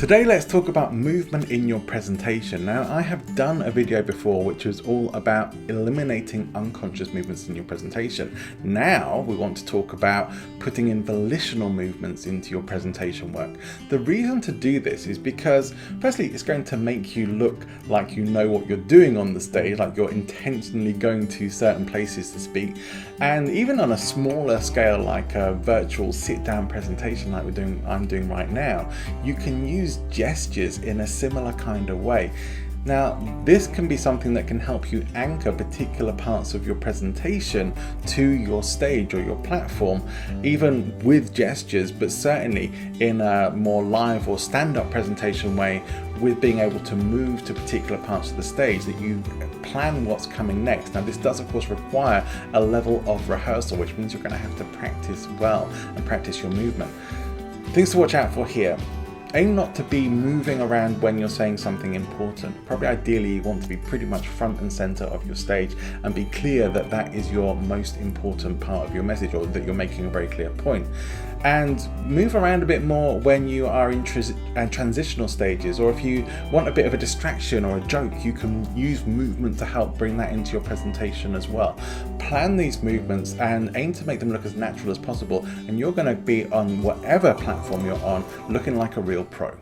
Today let's talk about movement in your presentation. Now, I have done a video before which was all about eliminating unconscious movements in your presentation. Now we want to talk about putting in volitional movements into your presentation work. The reason to do this is because firstly it's going to make you look like you know what you're doing on the stage, like you're intentionally going to certain places to speak, and even on a smaller scale like a virtual sit-down presentation like I'm doing right now, you can use gestures in a similar kind of way. Now, this can be something that can help you anchor particular parts of your presentation to your stage or your platform, even with gestures, but certainly in a more live or stand-up presentation way, with being able to move to particular parts of the stage that you plan what's coming next. Now, this does of course require a level of rehearsal, which means you're going to have to practice well and practice your movement. Things to watch out for here. Aim not to be moving around when you're saying something important. Probably ideally you want to be pretty much front and center of your stage and be clear that that is your most important part of your message, or that you're making a very clear point. And move around a bit more when you are in transitional stages, or if you want a bit of a distraction or a joke, you can use movement to help bring that into your presentation as well. Plan these movements and aim to make them look as natural as possible, and you're going to be on whatever platform you're on looking like a real pro.